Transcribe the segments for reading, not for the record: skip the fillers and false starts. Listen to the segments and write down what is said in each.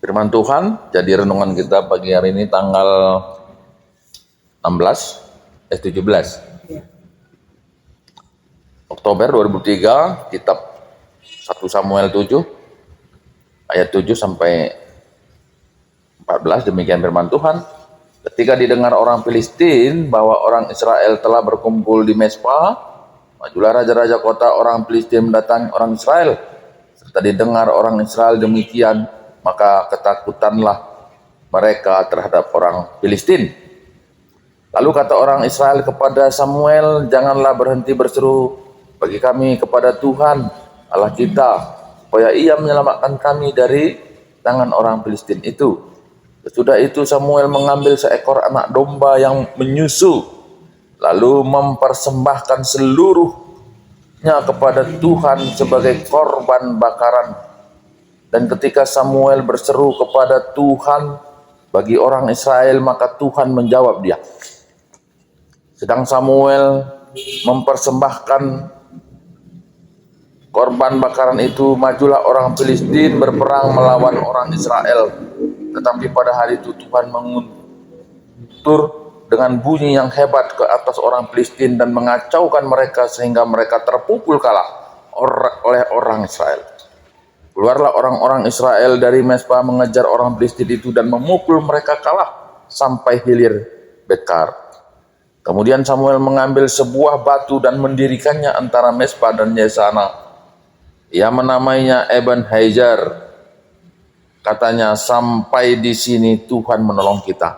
Firman Tuhan, jadi renungan kita pagi hari ini tanggal 17 Oktober 2003, kitab 1 Samuel 7 ayat 7 sampai 14, demikian firman Tuhan. Ketika didengar orang Filistin bahwa orang Israel telah berkumpul di Mespa, majulah raja-raja kota orang Filistin mendatangi orang Israel. Serta didengar orang Israel demikian, maka ketakutanlah mereka terhadap orang Filistin. Lalu kata orang Israel kepada Samuel, janganlah berhenti berseru bagi kami kepada Tuhan Allah kita, supaya ia menyelamatkan kami dari tangan orang Filistin itu. Sesudah itu Samuel mengambil seekor anak domba yang menyusu, lalu mempersembahkan seluruhnya kepada Tuhan sebagai korban bakaran. Dan ketika Samuel berseru kepada Tuhan bagi orang Israel, maka Tuhan menjawab dia. Sedang Samuel mempersembahkan korban bakaran itu, majulah orang Filistin berperang melawan orang Israel. Tetapi pada hari itu Tuhan menguntur dengan bunyi yang hebat ke atas orang Filistin dan mengacaukan mereka sehingga mereka terpukul kalah oleh orang Israel. Keluarlah orang-orang Israel dari Mespa mengejar orang Filistin itu dan memukul mereka kalah sampai hilir Bekar. Kemudian Samuel mengambil sebuah batu dan mendirikannya antara Mespa dan Yesana. Ia menamainya Eben Hajar. Katanya, sampai di sini Tuhan menolong kita.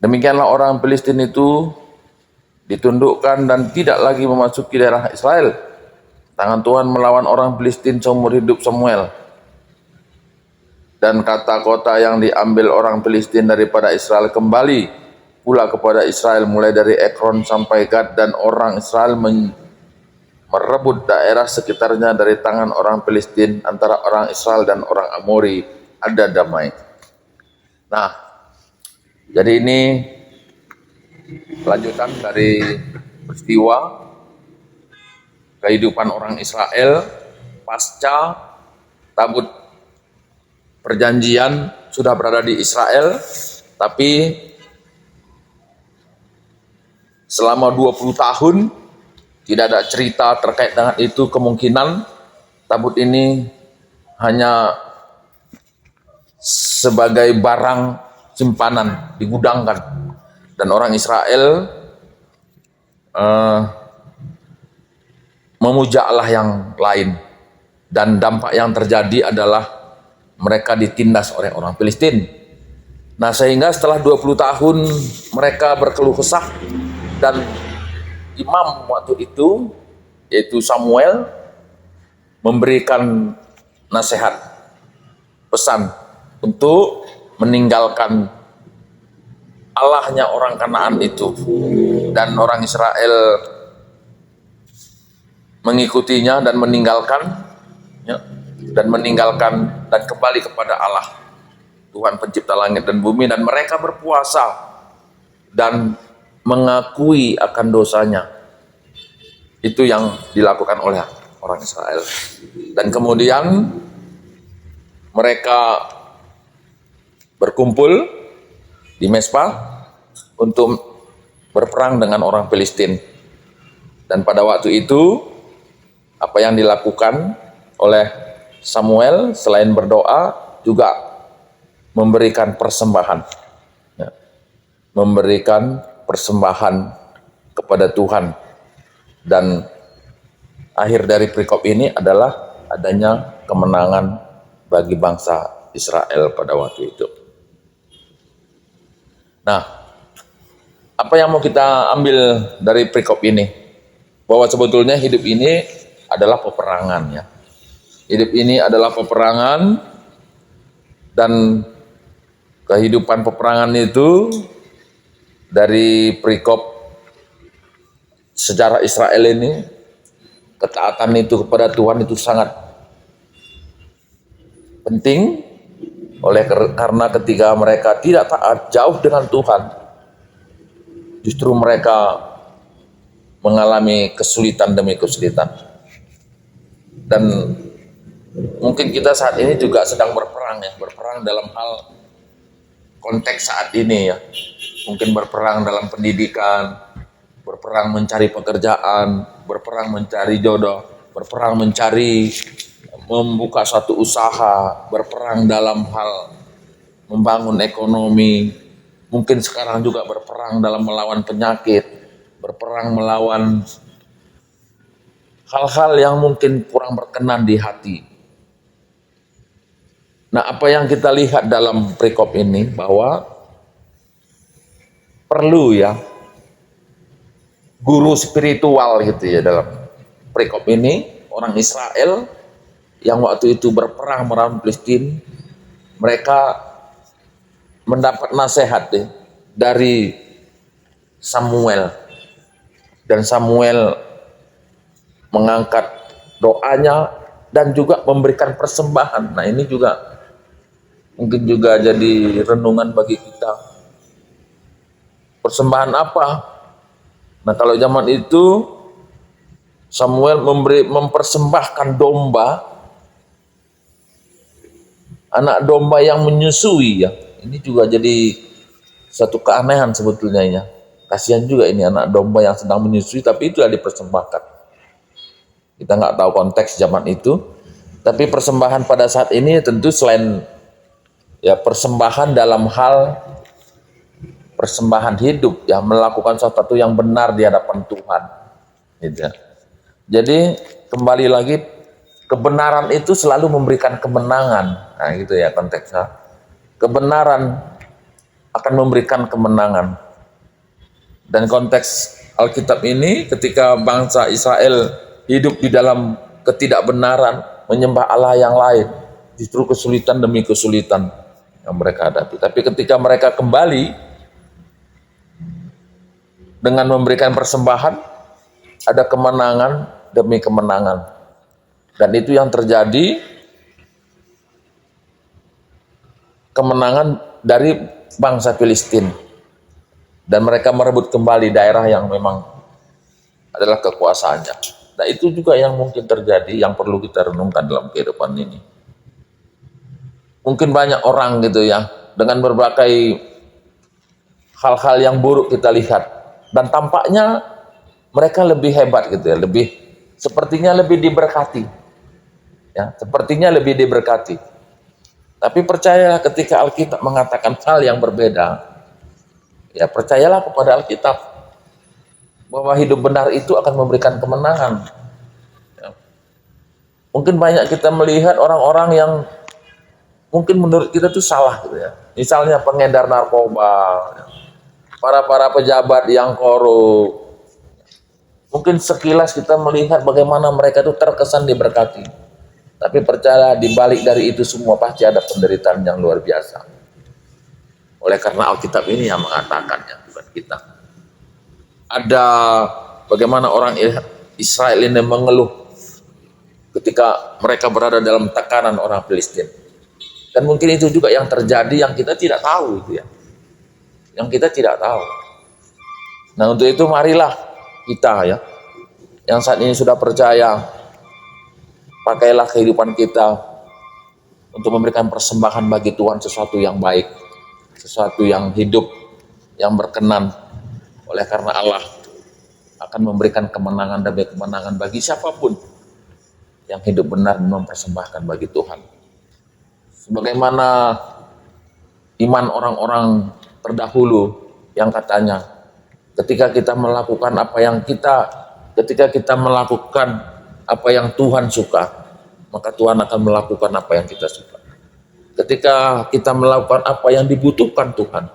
Demikianlah orang Filistin itu ditundukkan dan tidak lagi memasuki daerah Israel. Tangan Tuhan melawan orang Filistin seumur hidup Samuel. Dan kata kota yang diambil orang Filistin daripada Israel kembali pula kepada Israel, mulai dari Ekron sampai Gad, dan orang Israel merebut daerah sekitarnya dari tangan orang Filistin. Antara orang Israel dan orang Amori ada damai. Nah, jadi ini lanjutan dari peristiwa kehidupan orang Israel pasca tabut perjanjian sudah berada di Israel, tapi selama 20 tahun tidak ada cerita terkait dengan itu. Kemungkinan tabut ini hanya sebagai barang simpanan digudangkan, dan orang Israel memuja Allah yang lain, dan dampak yang terjadi adalah mereka ditindas oleh orang Filistin. Nah, sehingga setelah 20 tahun mereka berkeluh kesah, dan imam waktu itu yaitu Samuel memberikan nasihat, pesan untuk meninggalkan Allahnya orang Kanaan itu, dan orang Israel mengikutinya dan meninggalkan dan kembali kepada Allah Tuhan pencipta langit dan bumi, dan mereka berpuasa dan mengakui akan dosanya. Itu yang dilakukan oleh orang Israel. Dan kemudian mereka berkumpul di Mespa untuk berperang dengan orang Filistin. Dan pada waktu itu apa yang dilakukan oleh Samuel selain berdoa juga memberikan persembahan, memberikan persembahan kepada Tuhan. Dan akhir dari perikop ini adalah adanya kemenangan bagi bangsa Israel pada waktu itu. Nah, apa yang mau kita ambil dari perikop ini? Bahwa sebetulnya hidup ini adalah peperangan, ya. Hidup ini adalah peperangan, dan kehidupan peperangan itu dari perikop sejarah Israel ini, ketaatan itu kepada Tuhan itu sangat penting. Karena ketika mereka tidak taat, jauh dengan Tuhan, justru mereka mengalami kesulitan demi kesulitan. Dan Mungkin kita saat ini juga sedang berperang ya, berperang dalam hal konteks saat ini ya. Mungkin berperang dalam pendidikan, berperang mencari pekerjaan, berperang mencari jodoh, berperang mencari membuka suatu usaha, berperang dalam hal membangun ekonomi. Mungkin sekarang juga berperang dalam melawan penyakit, berperang melawan hal-hal yang mungkin kurang berkenan di hati. Nah, apa yang kita lihat dalam perikop ini bahwa perlu ya guru spiritual gitu ya dalam perikop ini. Orang Israel yang waktu itu berperang melawan Palestina, mereka mendapat nasihat dari Samuel, dan Samuel mengangkat doanya dan juga memberikan persembahan. Nah, ini juga mungkin juga jadi renungan bagi kita. Persembahan apa? Nah, kalau zaman itu Samuel mempersembahkan domba, anak domba yang menyusui ya. Ini juga jadi satu keanehan sebetulnya ya. Kasihan juga ini anak domba yang sedang menyusui, tapi itulah dipersembahkan. Kita nggak tahu konteks zaman itu, tapi persembahan pada saat ini tentu selain ya persembahan dalam hal persembahan hidup ya, melakukan sesuatu yang benar di hadapan Tuhan gitu ya. Jadi kembali lagi, kebenaran itu selalu memberikan kemenangan. Nah gitu ya konteksnya, kebenaran akan memberikan kemenangan. Dan konteks Alkitab ini ketika bangsa Israel hidup di dalam ketidakbenaran, menyembah Allah yang lain, justru kesulitan demi kesulitan yang mereka hadapi. Tapi ketika mereka kembali dengan memberikan persembahan, ada kemenangan demi kemenangan. Dan itu yang terjadi, kemenangan dari bangsa Filistin. Dan mereka merebut kembali daerah yang memang adalah kekuasaannya. Nah itu juga yang mungkin terjadi, yang perlu kita renungkan dalam kehidupan ini. Mungkin banyak orang gitu ya, dengan berbagai hal-hal yang buruk kita lihat, dan tampaknya mereka lebih hebat gitu ya, sepertinya lebih diberkati. Ya, sepertinya lebih diberkati. Tapi percayalah ketika Alkitab mengatakan hal yang berbeda, ya percayalah kepada Alkitab bahwa hidup benar itu akan memberikan kemenangan. Ya. Mungkin banyak kita melihat orang-orang yang mungkin menurut kita itu salah gitu ya. Misalnya pengedar narkoba, ya. Para pejabat yang korup. Mungkin sekilas kita melihat bagaimana mereka itu terkesan diberkati. Tapi percaya di balik dari itu semua pasti ada penderitaan yang luar biasa. Oleh karena Alkitab ini yang mengatakannya, bukan kita. Ada bagaimana orang Israel ini mengeluh ketika mereka berada dalam tekanan orang Filistin. Dan mungkin itu juga yang terjadi yang kita tidak tahu itu ya. Yang kita tidak tahu. Nah, untuk itu marilah kita ya, yang saat ini sudah percaya, pakailah kehidupan kita untuk memberikan persembahan bagi Tuhan, sesuatu yang baik, sesuatu yang hidup, yang berkenan. Oleh karena Allah akan memberikan kemenangan demi kemenangan bagi siapapun yang hidup benar mempersembahkan bagi Tuhan. Sebagaimana iman orang-orang terdahulu yang katanya ketika kita melakukan apa yang Tuhan suka, maka Tuhan akan melakukan apa yang kita suka. Ketika kita melakukan apa yang dibutuhkan Tuhan,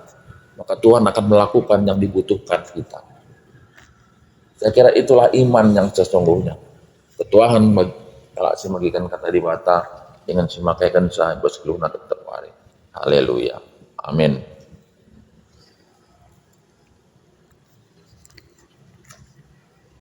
maka Tuhan akan melakukan yang dibutuhkan kita. Saya kira itulah iman yang sesungguhnya. Ketuhan kalau semagikan kata di bata dengan semakaikan sah berseluruh tetap hari. Haleluya. Amin.